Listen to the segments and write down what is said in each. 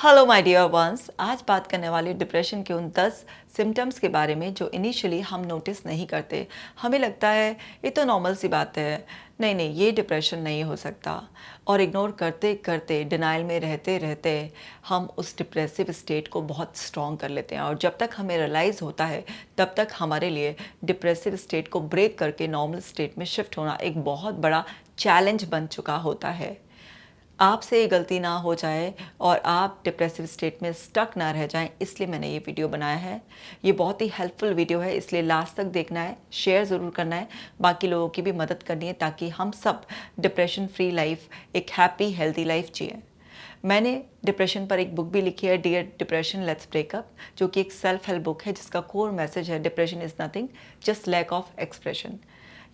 Hello my dear ones, आज बात करने वाली डिप्रेशन के उन 10 सिम्टम्स के बारे में जो इनिशियली हम नोटिस नहीं करते। हमें लगता है ये तो नॉर्मल सी बात है, नहीं नहीं ये डिप्रेशन नहीं हो सकता, और इग्नोर करते करते डिनाइल में रहते रहते हम उस डिप्रेसिव स्टेट को बहुत स्ट्रॉन्ग कर लेते हैं। और जब तक हमें रियलाइज़ होता है तब तक हमारे लिए डिप्रेसिव स्टेट को ब्रेक करके नॉर्मल स्टेट में शिफ्ट होना एक बहुत बड़ा चैलेंज बन चुका होता है। आपसे ये गलती ना हो जाए और आप डिप्रेसिव स्टेट में स्टक ना रह जाएं, इसलिए मैंने ये वीडियो बनाया है। ये बहुत ही हेल्पफुल वीडियो है, इसलिए लास्ट तक देखना है, शेयर ज़रूर करना है, बाकी लोगों की भी मदद करनी है ताकि हम सब डिप्रेशन फ्री लाइफ, एक हैप्पी हेल्दी लाइफ जिए। मैंने डिप्रेशन पर एक बुक भी लिखी है, डियर डिप्रेशन लेट्स ब्रेकअप, जो कि एक सेल्फ हेल्प बुक है जिसका कोर मैसेज है depression is nothing just lack of expression.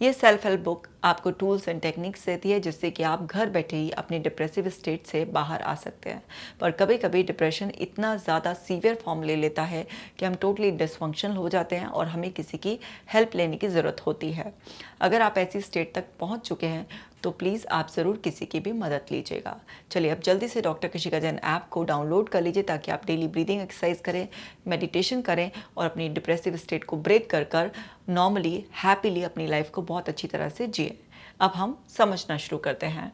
ये सेल्फ हेल्प बुक आपको टूल्स एंड टेक्निक्स देती है जिससे कि आप घर बैठे ही अपनी डिप्रेसिव स्टेट से बाहर आ सकते हैं। पर कभी कभी डिप्रेशन इतना ज़्यादा सीवियर फॉर्म ले लेता है कि हम टोटली डिसफंक्शनल हो जाते हैं और हमें किसी की हेल्प लेने की ज़रूरत होती है। अगर आप ऐसी स्टेट तक पहुंच चुके हैं तो प्लीज़ आप ज़रूर किसी की भी मदद लीजिएगा। चलिए अब जल्दी से डॉक्टर कशिका जैन ऐप को डाउनलोड कर लीजिए ताकि आप डेली ब्रीदिंग एक्सरसाइज करें, मेडिटेशन करें और अपनी डिप्रेसिव स्टेट को ब्रेक कर कर नॉर्मली हैप्पीली अपनी लाइफ को बहुत अच्छी तरह से जिए। अब हम समझना शुरू करते हैं।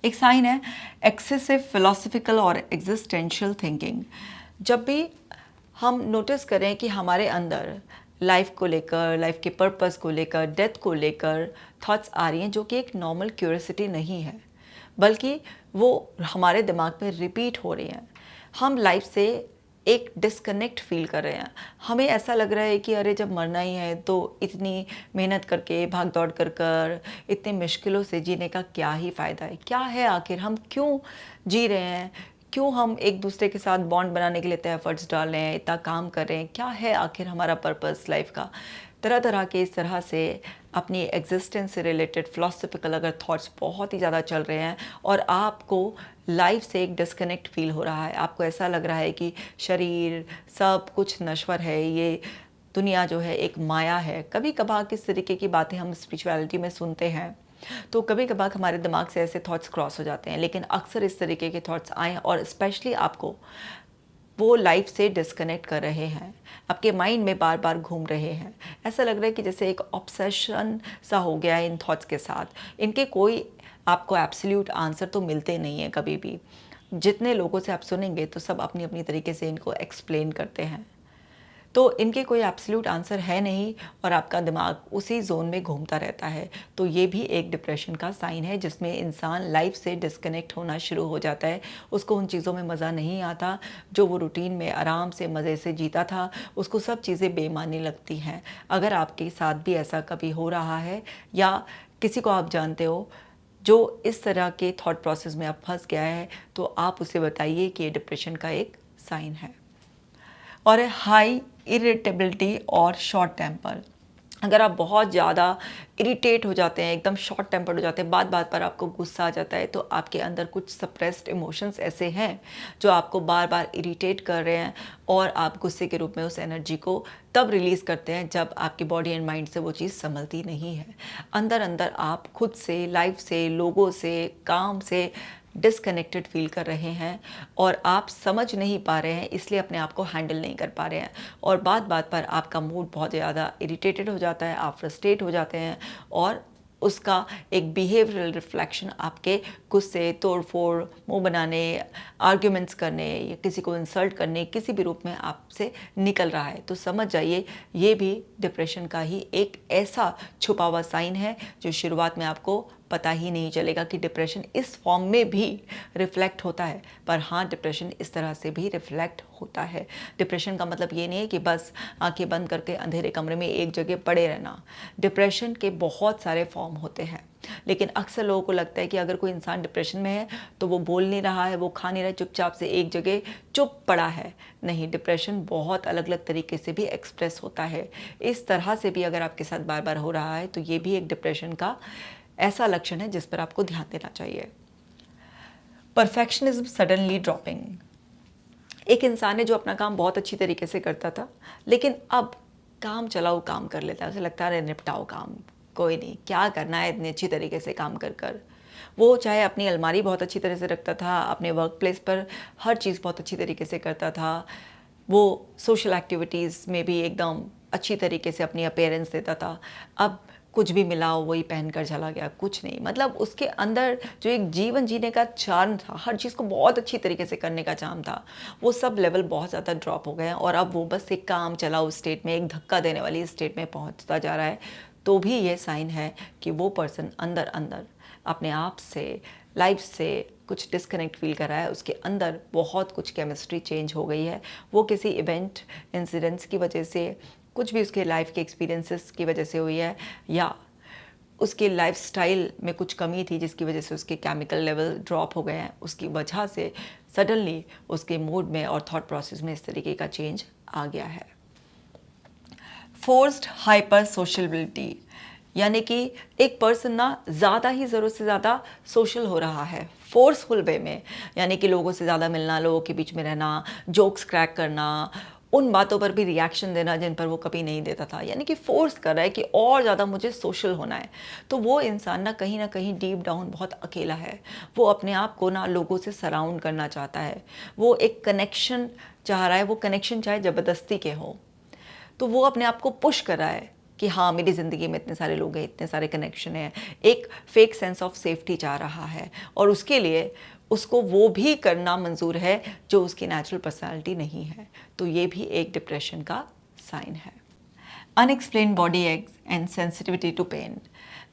एक साइन है एक्सेसिव फिलोसफिकल और एग्जिस्टेंशियल थिंकिंग। जब भी हम नोटिस करें कि हमारे अंदर लाइफ को लेकर, लाइफ के पर्पस को लेकर, डेथ को लेकर थॉट्स आ रही हैं जो कि एक नॉर्मल क्यूरियोसिटी नहीं है, बल्कि वो हमारे दिमाग में रिपीट हो रही हैं। हम लाइफ से एक डिस्कनेक्ट फील कर रहे हैं। हमें ऐसा लग रहा है कि अरे जब मरना ही है तो इतनी मेहनत करके, भाग दौड़ कर कर इतनी मुश्किलों से जीने का क्या ही फ़ायदा है, क्या है आखिर, हम क्यों जी रहे हैं, क्यों हम एक दूसरे के साथ बॉन्ड बनाने के लिए इतने एफर्ट्स डाल रहे हैं, इतना काम कर रहे हैं, क्या है आखिर हमारा पर्पस लाइफ का। तरह तरह के इस तरह से अपनी एग्जिस्टेंस से रिलेटेड फिलोसफिकल अगर थॉट्स बहुत ही ज़्यादा चल रहे हैं और आपको लाइफ से एक डिस्कनेक्ट फील हो रहा है, आपको ऐसा लग रहा है कि शरीर सब कुछ नश्वर है, ये दुनिया जो है एक माया है। कभी कभार किस तरीके की बातें हम स्पिरिचुअलिटी में सुनते हैं तो कभी कभार हमारे दिमाग से ऐसे थॉट्स क्रॉस हो जाते हैं, लेकिन अक्सर इस तरीके के थॉट्स आए और स्पेशली आपको वो लाइफ से डिस्कनेक्ट कर रहे हैं, आपके माइंड में बार बार घूम रहे हैं। ऐसा लग रहा है कि जैसे एक ऑब्सेशन सा हो गया है इन थॉट्स के साथ। इनके कोई आपको एब्सोल्यूट आंसर तो मिलते नहीं है कभी भी। जितने लोगों से आप सुनेंगे तो सब अपनी अपनी तरीके से इनको एक्सप्लेन करते हैं, तो इनके कोई एब्सोल्यूट आंसर है नहीं और आपका दिमाग उसी जोन में घूमता रहता है। तो ये भी एक डिप्रेशन का साइन है जिसमें इंसान लाइफ से डिस्कनेक्ट होना शुरू हो जाता है। उसको उन चीज़ों में मज़ा नहीं आता जो वो रूटीन में आराम से मज़े से जीता था, उसको सब चीज़ें बेमानी लगती हैं। अगर आपके साथ भी ऐसा कभी हो रहा है या किसी को आप जानते हो जो इस तरह के थॉट प्रोसेस में आप फंस गया है, तो आप उसे बताइए कि ये डिप्रेशन का एक साइन है। और है हाई इरिटेबिलिटी और शॉर्ट टेम्पर। अगर आप बहुत ज़्यादा इरिटेट हो जाते हैं, एकदम शॉर्ट टेम्पर्ड हो जाते हैं, बात बात पर आपको गुस्सा आ जाता है, तो आपके अंदर कुछ सप्रेस्ड इमोशंस ऐसे हैं जो आपको बार बार इरिटेट कर रहे हैं और आप गुस्से के रूप में उस एनर्जी को तब रिलीज़ करते हैं जब आपकी बॉडी एंड माइंड से वो चीज़ संभलती नहीं है। अंदर अंदर आप खुद से, लाइफ से, लोगों से, काम से डिसकनेक्टेड फील कर रहे हैं और आप समझ नहीं पा रहे हैं, इसलिए अपने आप को हैंडल नहीं कर पा रहे हैं और बात बात पर आपका मूड बहुत ज़्यादा इरिटेटेड हो जाता है, आप फ्रस्ट्रेट हो जाते हैं और उसका एक बिहेवियरल रिफ्लेक्शन आपके गुस्से, तोड़ फोड़, मुंह बनाने, आर्ग्यूमेंट्स करने या किसी को इंसल्ट करने, किसी भी रूप में आपसे निकल रहा है। तो समझ जाइए ये भी डिप्रेशन का ही एक ऐसा छुपा हुआ साइन है जो शुरुआत में आपको पता ही नहीं चलेगा कि डिप्रेशन इस फॉर्म में भी रिफ्लेक्ट होता है। पर हाँ, डिप्रेशन इस तरह से भी रिफ्लेक्ट होता है। डिप्रेशन का मतलब ये नहीं है कि बस आंखें बंद करके अंधेरे कमरे में एक जगह पड़े रहना। डिप्रेशन के बहुत सारे फॉर्म होते हैं, लेकिन अक्सर लोगों को लगता है कि अगर कोई इंसान डिप्रेशन में है तो वो बोल नहीं रहा है, वो खा नहीं रहा है, चुपचाप से एक जगह चुप पड़ा है। नहीं, डिप्रेशन बहुत अलग अलग तरीके से भी एक्सप्रेस होता है। इस तरह से भी अगर आपके साथ बार बार हो रहा है तो ये भी एक डिप्रेशन का ऐसा लक्षण है जिस पर आपको ध्यान देना चाहिए। Perfectionism suddenly dropping. एक इंसान है जो अपना काम बहुत अच्छी तरीके से करता था, लेकिन अब काम चलाओ काम कर लेता है, उसे लगता है निपटाओ काम, कोई नहीं, क्या करना है इतनी अच्छी तरीके से काम कर कर। वो चाहे अपनी अलमारी बहुत अच्छी तरह से रखता था, अपने वर्क प्लेस पर हर चीज़ बहुत अच्छी तरीके से करता था, वो सोशल एक्टिविटीज़ में भी एकदम अच्छी तरीके से अपनी अपीयरेंस देता था। अब कुछ भी मिला हो वही पहन कर चला गया, कुछ नहीं, मतलब उसके अंदर जो एक जीवन जीने का चार्म था, हर चीज़ को बहुत अच्छी तरीके से करने का चार्म था, वो सब लेवल बहुत ज़्यादा ड्रॉप हो गए हैं और अब वो बस एक काम चलाओ स्टेट में, एक धक्का देने वाली स्टेट में पहुंचता जा रहा है। तो भी ये साइन है कि वो पर्सन अंदर अंदर अपने आप से, लाइफ से कुछ डिस्कनेक्ट फील कर रहा है, उसके अंदर बहुत कुछ केमिस्ट्री चेंज हो गई है। वो किसी इवेंट, इंसिडेंट्स की वजह से, कुछ भी उसके लाइफ के एक्सपीरियंसेस की वजह से हुई है, या उसके लाइफस्टाइल में कुछ कमी थी जिसकी वजह से उसके केमिकल लेवल ड्रॉप हो गए हैं, उसकी वजह से सडनली उसके मूड में और थॉट प्रोसेस में इस तरीके का चेंज आ गया है। फोर्स्ड हाइपर सोशलिबिलिटी, यानी कि एक पर्सन ना ज़्यादा ही ज़रूरत से ज़्यादा सोशल हो रहा है, फोर्सफुल वे में, यानी कि लोगों से ज़्यादा मिलना, लोगों के बीच में रहना, जोक्स क्रैक करना, उन बातों पर भी रिएक्शन देना जिन पर वो कभी नहीं देता था, यानी कि फोर्स कर रहा है कि और ज़्यादा मुझे सोशल होना है। तो वो इंसान ना कहीं डीप डाउन बहुत अकेला है। वो अपने आप को ना लोगों से सराउंड करना चाहता है, वो एक कनेक्शन चाह रहा है, वो कनेक्शन चाहे ज़बरदस्ती के हो। तो वो अपने आप को पुश कर रहा है कि हाँ, मेरी ज़िंदगी में इतने सारे लोग हैं, इतने सारे कनेक्शन हैं, एक फेक सेंस ऑफ सेफ्टी चाह रहा है, और उसके लिए उसको वो भी करना मंजूर है जो उसकी नेचुरल पर्सनालिटी नहीं है। तो ये भी एक डिप्रेशन का साइन है। Unexplained body aches and sensitivity to pain.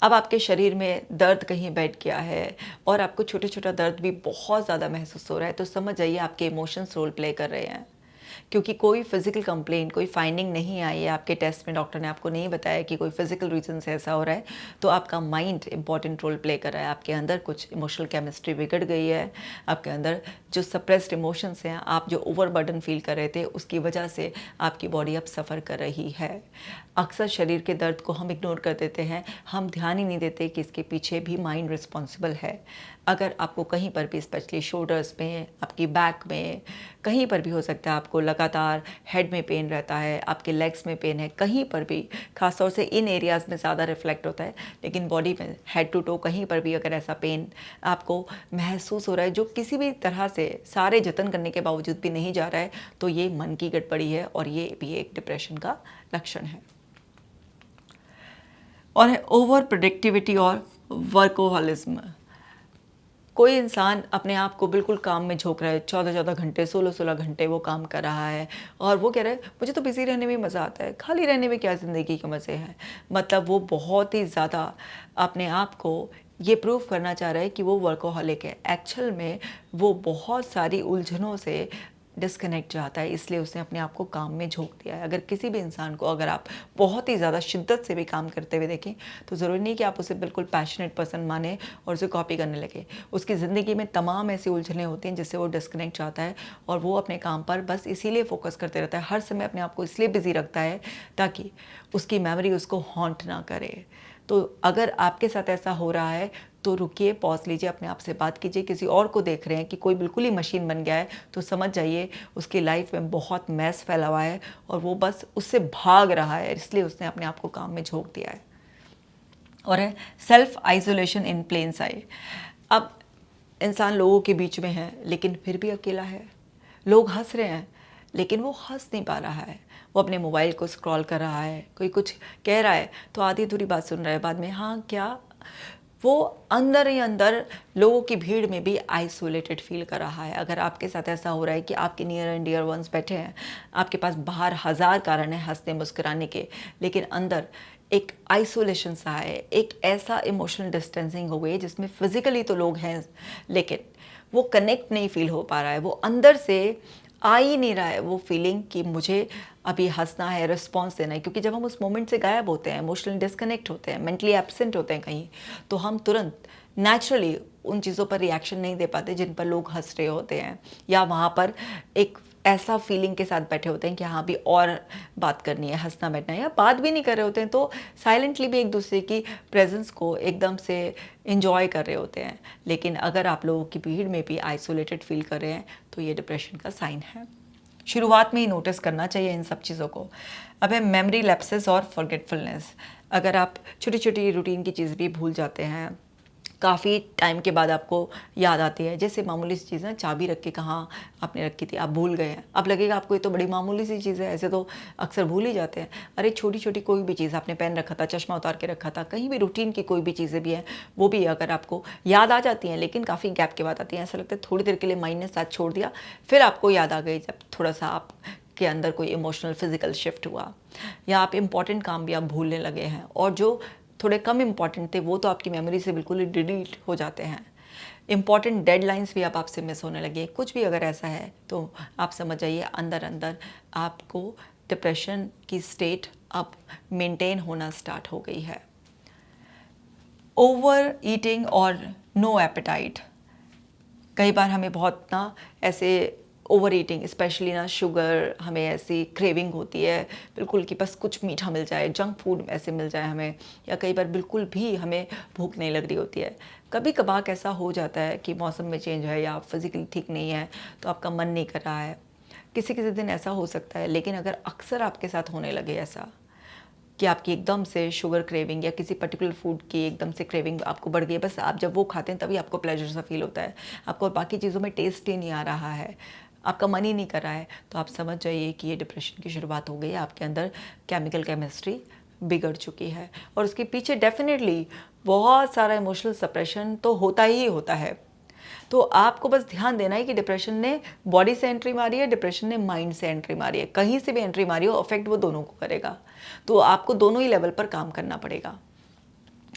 अब आपके शरीर में दर्द कहीं बैठ गया है और आपको छोटा छोटा दर्द भी बहुत ज़्यादा महसूस हो रहा है, तो समझ जाइए आपके इमोशंस रोल प्ले कर रहे हैं। क्योंकि कोई फिजिकल कंप्लेंट, कोई फाइंडिंग नहीं आई है आपके टेस्ट में, डॉक्टर ने आपको नहीं बताया कि कोई फिजिकल रीजन से ऐसा हो रहा है, तो आपका माइंड इंपॉर्टेंट रोल प्ले कर रहा है। आपके अंदर कुछ इमोशनल केमिस्ट्री बिगड़ गई है, आपके अंदर जो सप्रेस्ड इमोशंस हैं, आप जो ओवर बर्डन फील कर रहे थे, उसकी वजह से आपकी बॉडी अब सफ़र कर रही है। अक्सर शरीर के दर्द को हम इग्नोर कर देते हैं, हम ध्यान ही नहीं देते कि इसके पीछे भी माइंड रिस्पॉन्सिबल है। अगर आपको कहीं पर भी, स्पेशली शोल्डर्स में, आपकी बैक में, कहीं पर भी हो सकता है आपको लगातार हेड में पेन रहता है, आपके लेग्स में पेन है, कहीं पर भी, खासतौर से इन एरियाज़ में ज़्यादा रिफ्लेक्ट होता है, लेकिन बॉडी में हेड टू टो कहीं पर भी अगर ऐसा पेन आपको महसूस हो रहा है जो किसी भी तरह से सारे जतन करने के बावजूद भी नहीं जा रहा है, तो ये मन की गड़बड़ी है और ये भी एक डिप्रेशन का लक्षण है। और है ओवर प्रोडक्टिविटी और वर्कोहॉलिज्म। कोई इंसान अपने आप को बिल्कुल काम में झोंक रहा है, 14-14 घंटे, 16-16 घंटे वो काम कर रहा है और वो कह रहा है मुझे तो बिज़ी रहने में मज़ा आता है, खाली रहने में क्या ज़िंदगी के मज़े हैं। मतलब वो बहुत ही ज़्यादा अपने आप को ये प्रूव करना चाह रहा है कि वो वर्कोहॉलिक है। एक्चुअल में वो बहुत सारी उलझनों से डिस्कनेक्ट चाहता है, इसलिए उसने अपने आप को काम में झोंक दिया है। अगर किसी भी इंसान को अगर आप बहुत ही ज़्यादा शिद्दत से भी काम करते हुए देखें, तो ज़रूरी नहीं कि आप उसे बिल्कुल पैशनेट पर्सन माने और उसे कॉपी करने लगे। उसकी ज़िंदगी में तमाम ऐसी उलझनें होती हैं जिससे वो डिस्कनेक्ट चाहता है और वो अपने काम पर बस इसीलिए फोकस करते रहता है, हर समय अपने आप को इसलिए बिजी रखता है ताकि उसकी मेमोरी उसको हॉन्ट ना करे। तो अगर आपके साथ ऐसा हो रहा है तो रुकिए, पॉज लीजिए, अपने आप से बात कीजिए। किसी और को देख रहे हैं कि कोई बिल्कुल ही मशीन बन गया है, तो समझ जाइए उसकी लाइफ में बहुत मैस फैला हुआ है और वो बस उससे भाग रहा है, इसलिए उसने अपने आप को काम में झोंक दिया है। और है सेल्फ आइसोलेशन इन प्लेन साइट। अब इंसान लोगों के बीच में है लेकिन फिर भी अकेला है। लोग हंस रहे हैं लेकिन वो हंस नहीं पा रहा है, वो अपने मोबाइल को स्क्रॉल कर रहा है। कोई कुछ कह रहा है तो आधी अधूरी बात सुन रहा है, बाद में हाँ क्या, वो अंदर ही अंदर लोगों की भीड़ में भी आइसोलेटेड फील कर रहा है। अगर आपके साथ ऐसा हो रहा है कि आपके नियर एंड डियर वंस बैठे हैं, आपके पास बाहर हज़ार कारण है हंसने मुस्कुराने के, लेकिन अंदर एक आइसोलेशन सा है, एक ऐसा इमोशनल डिस्टेंसिंग हो गई जिसमें फिजिकली तो लोग हैं लेकिन वो कनेक्ट नहीं फील हो पा रहा है, वो अंदर से आ ही नहीं रहा है वो फीलिंग कि मुझे अभी हंसना है, रिस्पॉन्स देना है। क्योंकि जब हम उस मोमेंट से गायब होते हैं, इमोशनली डिस्कनेक्ट होते हैं, मेंटली एब्सेंट होते हैं कहीं, तो हम तुरंत नेचुरली उन चीज़ों पर रिएक्शन नहीं दे पाते जिन पर लोग हंस रहे होते हैं, या वहाँ पर एक ऐसा फीलिंग के साथ बैठे होते हैं कि हाँ भी और बात करनी है, हंसना बैठना है, या बात भी नहीं कर रहे होते हैं तो साइलेंटली भी एक दूसरे की प्रेजेंस को एकदम से इंजॉय कर रहे होते हैं। लेकिन अगर आप लोगों की भीड़ में भी आइसोलेटेड फील कर रहे हैं तो ये डिप्रेशन का साइन है। शुरुआत में ही नोटिस करना चाहिए इन सब चीज़ों को। अब है मेमोरी लैप्सेस और फॉरगेटफुलनेस। अगर आप छोटी छोटी रूटीन की चीज़ भी भूल जाते हैं, काफ़ी टाइम के बाद आपको याद आती है। जैसे मामूली सी चीज़ ना, चाबी रख के कहाँ आपने रखी थी, आप भूल गए हैं। अब लगेगा आपको ये तो बड़ी मामूली सी चीज़ है, ऐसे तो अक्सर भूल ही जाते हैं। अरे छोटी छोटी कोई भी चीज़, आपने पेन रखा था, चश्मा उतार के रखा था, कहीं भी रूटीन की कोई भी चीज़ें भी हैं, वो भी अगर आपको याद आ जाती हैं, लेकिन काफ़ी गैप के बाद आती हैं, ऐसा लगता है थोड़ी देर के लिए माइंड ने साथ छोड़ दिया, फिर आपको याद आ गई जब थोड़ा सा आप के अंदर कोई इमोशनल फिजिकल शिफ्ट हुआ, या आप इंपॉर्टेंट काम भी आप भूलने लगे हैं, और जो थोड़े कम इंपॉर्टेंट थे वो तो आपकी मेमोरी से बिल्कुल ही डिलीट हो जाते हैं। इंपॉर्टेंट डेडलाइंस भी अब आपसे मिस होने लगे। कुछ भी अगर ऐसा है तो आप समझ जाइए अंदर अंदर आपको डिप्रेशन की स्टेट अब मेंटेन होना स्टार्ट हो गई है। ओवर ईटिंग और नो एपेटाइट, कई बार हमें बहुत ना ऐसे ओवर ईटिंग, स्पेशली ना शुगर, हमें ऐसी क्रेविंग होती है बिल्कुल कि बस कुछ मीठा मिल जाए, जंक फूड ऐसे मिल जाए हमें, या कई बार बिल्कुल भी हमें भूख नहीं लग रही होती है। कभी कभार ऐसा हो जाता है कि मौसम में चेंज है या आप फिजिकली ठीक नहीं है तो आपका मन नहीं कर रहा है, किसी किसी दिन ऐसा हो सकता है। लेकिन अगर अक्सर आपके साथ होने लगे ऐसा कि आपकी एकदम से शुगर क्रेविंग या किसी पर्टिकुलर फूड की एकदम से क्रेविंग आपको बढ़ गई है, बस आप जब वो खाते हैं तभी आपको प्लेजर सा फील होता है, आपको बाकी चीज़ों में टेस्ट ही नहीं आ रहा है, आपका मन ही नहीं कर रहा है, तो आप समझ जाइए कि ये डिप्रेशन की शुरुआत हो गई है। आपके अंदर केमिकल केमिस्ट्री बिगड़ चुकी है, और उसके पीछे डेफिनेटली बहुत सारा इमोशनल सप्रेशन तो होता ही होता है। तो आपको बस ध्यान देना है कि डिप्रेशन ने बॉडी से एंट्री मारी है, डिप्रेशन ने माइंड से एंट्री मारी है, कहीं से भी एंट्री मारी हो, अफेक्ट वो दोनों को करेगा। तो आपको दोनों ही लेवल पर काम करना पड़ेगा।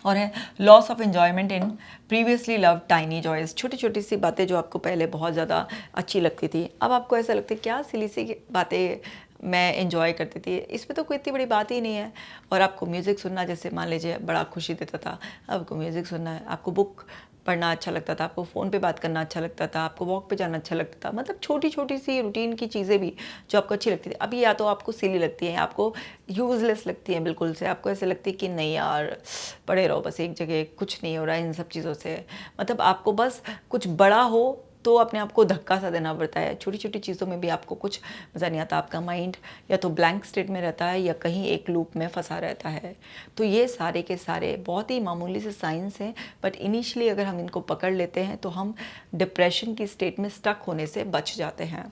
और है loss of enjoyment in previously love tiny joys, छोटी छोटी सी बातें जो आपको पहले बहुत ज़्यादा अच्छी लगती थी, अब आपको ऐसा लगता है क्या सिली सी बातें मैं एंजॉय करती थी, इसमें तो कोई इतनी बड़ी बात ही नहीं है। और आपको म्यूज़िक सुनना, जैसे मान लीजिए बड़ा खुशी देता था, अब आपको म्यूज़िक सुनना है, आपको बुक पढ़ना अच्छा लगता था, आपको फ़ोन पे बात करना अच्छा लगता था, आपको वॉक पे जाना अच्छा लगता था, मतलब छोटी छोटी सी रूटीन की चीज़ें भी जो आपको अच्छी लगती थी, अभी या तो आपको सिली लगती हैं, आपको यूज़लेस लगती हैं बिल्कुल से, आपको ऐसे लगती है कि नहीं यार पड़े रहो बस एक जगह, कुछ नहीं हो रहा है इन सब चीज़ों से। मतलब आपको बस कुछ बड़ा हो तो अपने आप को धक्का सा देना पड़ता है, छोटी छोटी चीज़ों में भी आपको कुछ मज़ा नहीं आता, आपका माइंड या तो ब्लैंक स्टेट में रहता है या कहीं एक लूप में फंसा रहता है। तो ये सारे के सारे बहुत ही मामूली से साइंस हैं, बट इनिशियली अगर हम इनको पकड़ लेते हैं तो हम डिप्रेशन की स्टेट में स्टक होने से बच जाते हैं।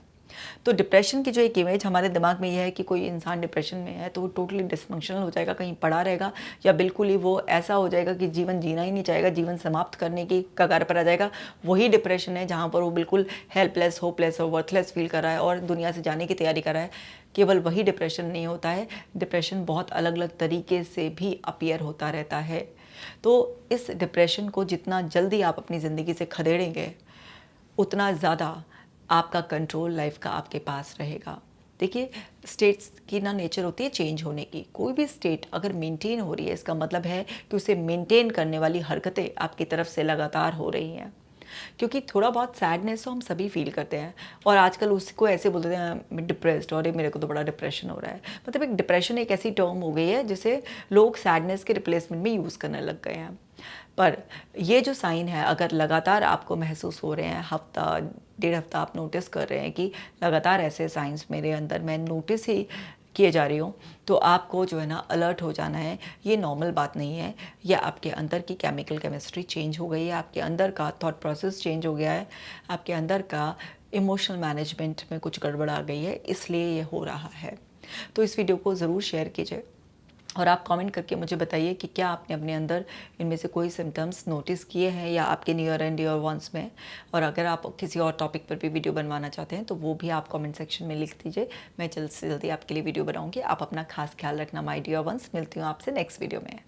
तो डिप्रेशन की जो एक इमेज हमारे दिमाग में यह है कि कोई इंसान डिप्रेशन में है तो वो टोटली डिसफंक्शनल हो जाएगा, कहीं पड़ा रहेगा, या बिल्कुल ही वो ऐसा हो जाएगा कि जीवन जीना ही नहीं चाहेगा, जीवन समाप्त करने की कगार पर आ जाएगा। वही डिप्रेशन है जहाँ पर वो बिल्कुल हेल्पलेस, होपलेस और वर्थलेस फील कर रहा है और दुनिया से जाने की तैयारी कर रहा है। केवल वही डिप्रेशन नहीं होता है, डिप्रेशन बहुत अलग अलग तरीके से भी अपीयर होता रहता है। तो इस डिप्रेशन को जितना जल्दी आप अपनी ज़िंदगी से खदेड़ेंगे उतना ज़्यादा आपका कंट्रोल लाइफ का आपके पास रहेगा। देखिए स्टेट्स की ना नेचर होती है चेंज होने की, कोई भी स्टेट अगर मेंटेन हो रही है इसका मतलब है कि उसे मेंटेन करने वाली हरकतें आपकी तरफ से लगातार हो रही हैं। क्योंकि थोड़ा बहुत सैडनेस तो हम सभी फील करते हैं, और आजकल उसको ऐसे बोलते हैं डिप्रेस्ड, और मेरे को तो बड़ा डिप्रेशन हो रहा है। मतलब एक डिप्रेशन एक ऐसी टर्म हो गई है जिसे लोग सैडनेस के रिप्लेसमेंट में यूज़ करने लग गए हैं। पर ये जो साइन है अगर लगातार आपको महसूस हो रहे हैं, हफ्ता डेढ़ हफ्ता आप नोटिस कर रहे हैं कि लगातार ऐसे साइंस मेरे अंदर मैं नोटिस ही किए जा रही हूँ, तो आपको जो है ना अलर्ट हो जाना है। ये नॉर्मल बात नहीं है, ये आपके अंदर की केमिकल केमिस्ट्री चेंज हो गई है, आपके अंदर का थॉट प्रोसेस चेंज हो गया है, आपके अंदर का इमोशनल मैनेजमेंट में कुछ गड़बड़ आ गई है, इसलिए ये हो रहा है। तो इस वीडियो को ज़रूर शेयर कीजिए और आप कमेंट करके मुझे बताइए कि क्या आपने अपने अंदर इनमें से कोई सिम्टम्स नोटिस किए हैं या आपके नियर एंड डियर वंस में। और अगर आप किसी और टॉपिक पर भी वीडियो बनवाना चाहते हैं तो वो भी आप कमेंट सेक्शन में लिख दीजिए, मैं जल्द से जल्दी आपके लिए वीडियो बनाऊंगी। आप अपना खास ख्याल रखना माय डियर वंस। मिलती हूँ आपसे नेक्स्ट वीडियो में।